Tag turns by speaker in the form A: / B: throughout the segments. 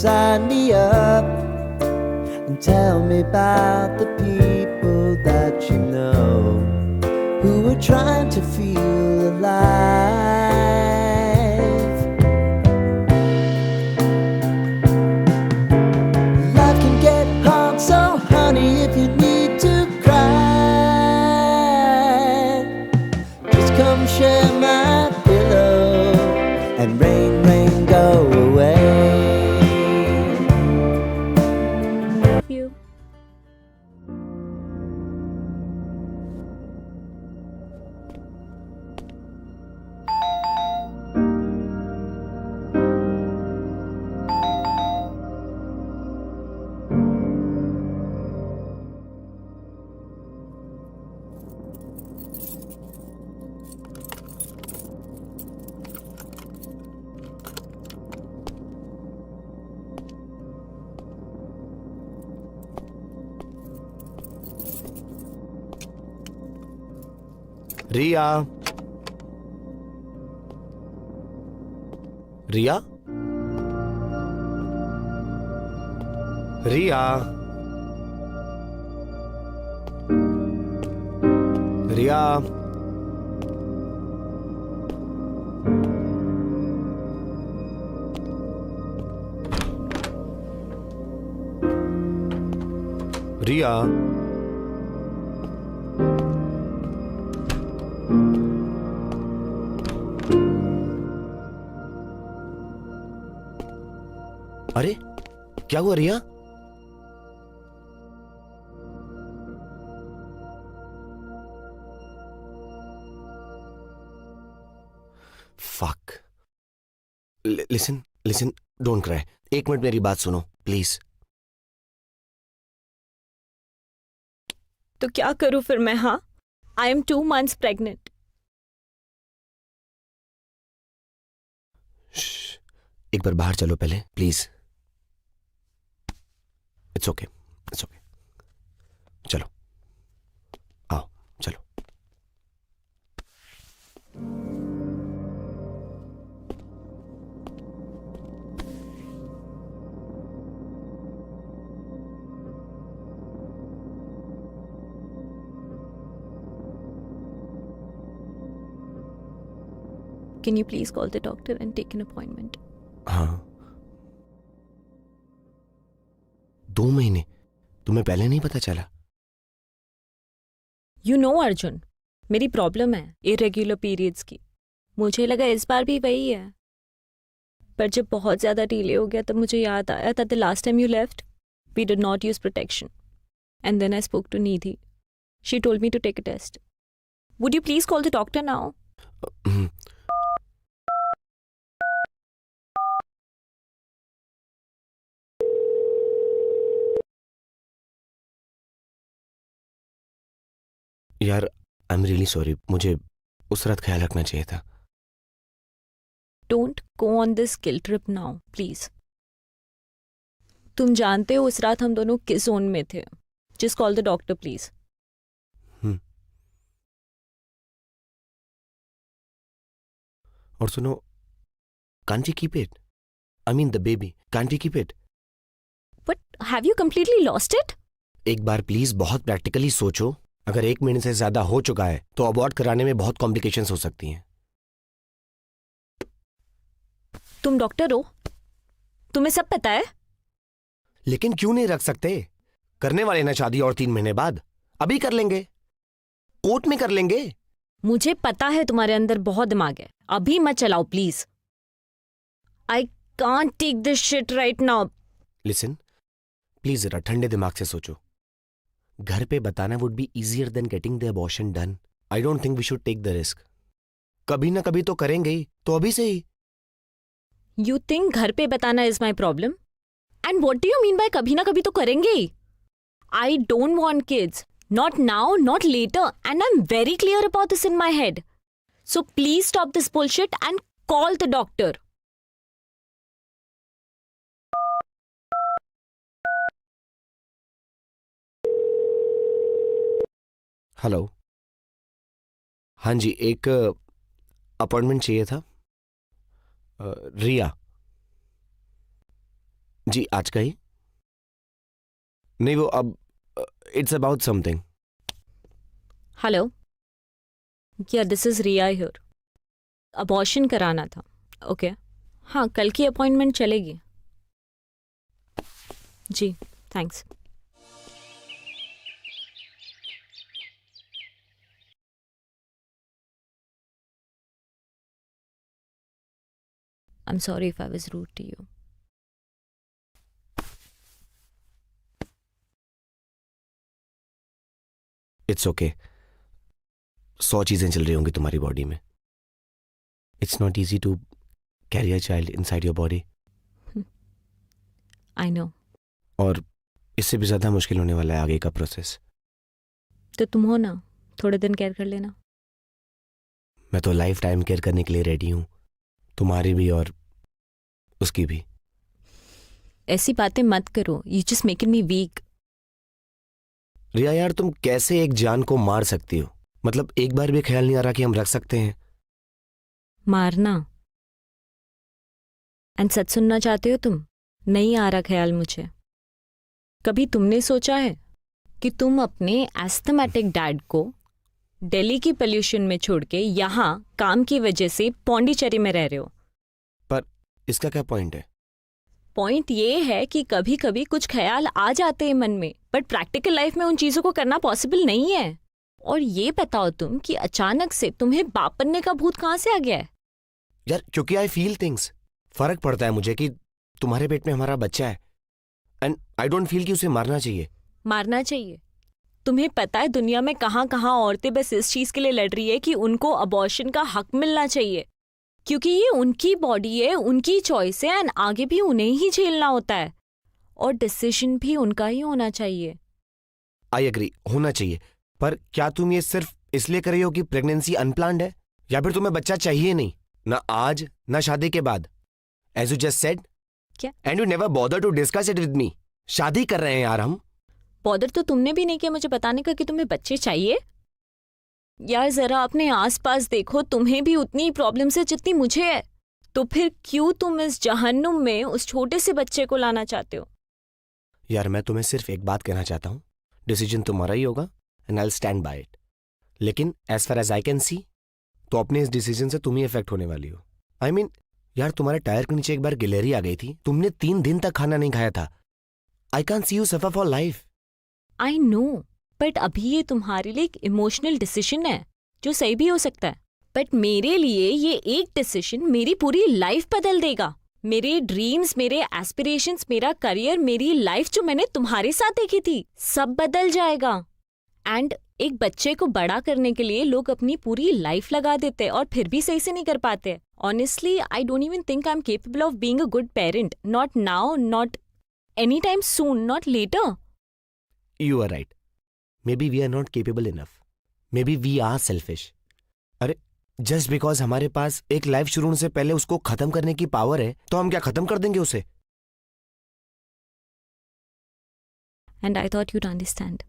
A: sign me up and tell me about the people that you know who are trying to feel alive. Life can get hard, so honey, if you need to cry, just come share my pillow and rain, rain, go away.
B: You.
C: रिया, रिया, रिया, रिया, रिया, अरे क्या हुआ Riya? Fuck. Listen listen, don't cry. एक minute मेरी बात सुनो please.
B: तो क्या करूं फिर मैं? हाँ, आई एम 2 months प्रेग्नेंट।
C: एक बार बाहर चलो पहले please. It's okay, it's okay. चलो आओ, चलो।
B: Can you please call the doctor and take an appointment?
C: हाँ, 2 महीने? तुम्हें पहले नहीं पता चला?
B: You know अर्जुन, मेरी प्रॉब्लम है इरेग्युलर पीरियड्स की। मुझे लगा इस बार भी वही है, पर जब बहुत ज़्यादा डिले हो गया तब मुझे याद आया that the last time you left, we did not use protection. And then I spoke to Nidhi. She told me to take a test. Would you please call the doctor now?
C: यार I am really sorry, मुझे उस रात ख्याल रखना चाहिए था।
B: Don't go on this guilt trip now, please. तुम जानते हो उस रात हम दोनों किस जोन में थे। Just call the doctor, please.
C: और सुनो, can't you keep it? I mean the baby, can't you keep it?
B: But have you completely lost it?
C: एक बार प्लीज बहुत प्रैक्टिकली सोचो। अगर 1 महीने से ज्यादा हो चुका है तो अबॉर्ट कराने में बहुत कॉम्प्लिकेशंस हो सकती हैं।
B: तुम डॉक्टर हो, तुम्हें सब पता है।
C: लेकिन क्यों नहीं रख सकते? करने वाले ना शादी और 3 महीने बाद। अभी कर लेंगे, कोर्ट में कर लेंगे।
B: मुझे पता है तुम्हारे अंदर बहुत दिमाग है, अभी मत चलाओ please. I can't take this shit right now.
C: Listen please, जरा ठंडे दिमाग से सोचो। घर पे बताना would be easier than getting the abortion done. I don't think we should take the risk. कभी ना कभी तो करेंगे ही, तो अभी से ही।
B: यू थिंक घर पे बताना is my problem? And what do you mean by कभी ना कभी तो करेंगे ही? I don't want kids, not now, not later, and I am very clear about this in my head. So please stop this bullshit and call the doctor.
C: Hello, हाँ जी, एक appointment चाहिए था। रिया जी आज का ही? नहीं वो अब it's about something.
B: Hello, yeah this is Riya here. Abortion कराना था. ओके, हाँ कल की अपॉइंटमेंट चलेगी. जी thanks. I am sorry if I was rude to you.
C: It's okay. 100 चीजें चल रही होंगी तुम्हारी बॉडी में. It's not easy to carry a child inside your body.
B: I know.
C: और इससे भी ज्यादा मुश्किल होने वाला है आगे का प्रोसेस.
B: तो तुम हो ना, थोड़े दिन केयर कर लेना.
C: मैं तो लाइफ टाइम केयर करने के लिए रेडी हूं, तुम्हारी भी और उसकी भी.
B: ऐसी बातें मत करो, you just making me weak.
C: Riya यार तुम कैसे एक जान को मार सकती हो? मतलब एक बार भी ख्याल नहीं आ रहा कि हम रख सकते हैं?
B: मारना? एंड सच सुनना चाहते हो तुम? नहीं आ रहा ख्याल मुझे. कभी तुमने सोचा है कि तुम अपने एस्थमेटिक डैड को दिल्ली की पोल्यूशन में छोड़ के यहाँ काम की वजह से पौंडीचेरी में रह रहे हो?
C: पर इसका क्या पॉइंट है?
B: पॉइंट ये है कि कभी कभी कुछ ख्याल आ जाते हैं मन में, बट प्रैक्टिकल लाइफ में उन चीजों को करना पॉसिबल नहीं है. और ये बताओ तुम कि अचानक से तुम्हें बाप बनने का भूत कहाँ से आ गया है?
C: यार क्योंकि आई फील थिंग्स. फर्क पड़ता है मुझे कि तुम्हारे पेट में हमारा बच्चा है. एंड आई डोंट फील कि उसे मारना चाहिए.
B: मारना चाहिए? तुम्हें पता है दुनिया में कहाँ कहाँ औरतें बस इस चीज के लिए लड़ रही है कि उनको अबॉर्शन का हक मिलना चाहिए, क्योंकि ये उनकी बॉडी है, उनकी चॉइस है, एंड आगे भी उन्हें ही झेलना होता है और डिसीजन भी उनका ही होना चाहिए.
C: आई एग्री, होना चाहिए. पर क्या तुम ये सिर्फ इसलिए कर रही हो कि प्रेगनेंसी अनप्लान्ड है, या फिर तुम्हें बच्चा चाहिए नहीं? ना आज ना शादी के बाद, एज यू जस्ट सेड.
B: क्या?
C: And you never bother to discuss it with me. शादी कर रहे हैं यार हम.
B: बॉदर तो तुमने भी नहीं किया मुझे बताने का कि तुम्हें बच्चे चाहिए. यार जरा अपने आसपास देखो, तुम्हें भी उतनी प्रॉब्लम्स है जितनी मुझे है. तो फिर क्यों तुम इस जहन्नुम में उस छोटे से बच्चे को लाना चाहते हो?
C: यार मैं तुम्हें सिर्फ एक बात कहना चाहता हूँ, डिसीजन तुम्हारा ही होगा and I will stand by it. लेकिन as far as I can see, तो अपने इस डिसीजन से तुम ही इफेक्ट होने वाली हो. आई मीन यार तुम्हारे टायर के नीचे एक बार गिलहरी आ गई थी, तुमने 3 दिन तक खाना नहीं खाया था. आई can C you suffer for life.
B: I know, but अभी ये तुम्हारे लिए एक इमोशनल डिसीजन है जो सही भी हो सकता है, बट मेरे लिए ये एक डिसीजन मेरी पूरी लाइफ बदल देगा. मेरे ड्रीम्स, मेरे एस्पिरेशंस, मेरा करियर, मेरी लाइफ जो मैंने तुम्हारे साथ देखी थी, सब बदल जाएगा. एंड एक बच्चे को बड़ा करने के लिए लोग अपनी पूरी लाइफ लगा देते हैं और फिर भी सही से नहीं कर पाते. Honestly I don't even think I am capable of being a good parent. Not now, not any time soon, not later.
C: You are right. Maybe we are not capable enough. Maybe we are selfish. अरे just because हमारे पास एक life शुरू होने से पहले उसको खत्म करने की पावर है, तो हम क्या खत्म कर देंगे उसे?
B: And I thought you'd understand.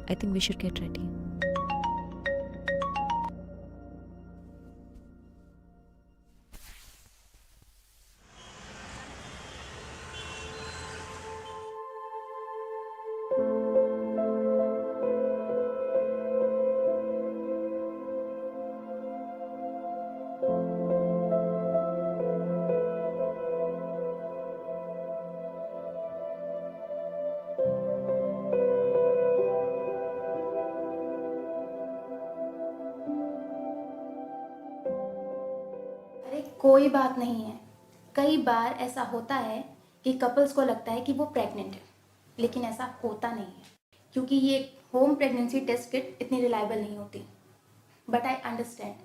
B: I think we should get ready.
D: अरे कोई बात नहीं है. कई बार ऐसा होता है कि कपल्स को लगता है कि वो प्रेग्नेंट है, लेकिन ऐसा होता नहीं है, क्योंकि ये होम प्रेगनेंसी टेस्ट किट इतनी रिलायबल नहीं होती. बट आई अंडरस्टैंड,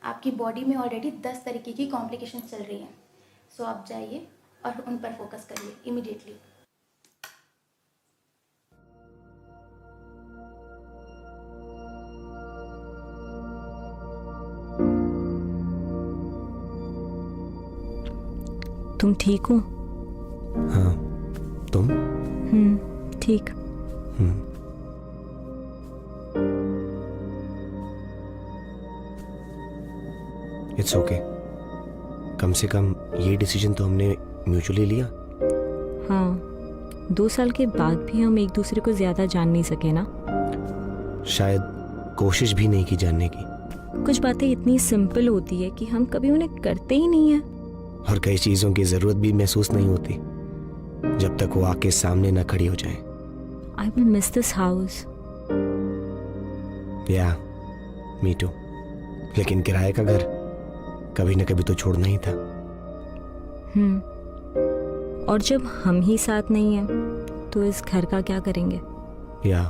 D: आपकी बॉडी में ऑलरेडी 10 तरीके की कॉम्प्लिकेशन चल रही हैं. सो आप जाइए और उन पर फोकस करिए इमीडिएटली.
B: तुम ठीक हो?
C: हाँ, तुम?
B: ठीक।
C: It's okay. कम से कम ये डिसीजन तो हमने म्यूचुअली लिया।
B: हाँ, 2 साल के बाद भी हम एक दूसरे को ज्यादा जान नहीं सके ना।
C: शायद कोशिश भी नहीं की जानने की।
B: कुछ बातें इतनी सिंपल होती है कि हम कभी उन्हें करते ही नहीं है।
C: और कई चीजों की जरूरत भी महसूस नहीं होती जब तक वो आके सामने न खड़ी हो जाए।
B: I will miss this house.
C: या मी टू। लेकिन किराए का घर कभी न कभी तो छोड़ना ही था।
B: और जब हम ही साथ नहीं हैं तो इस घर का क्या करेंगे?
C: या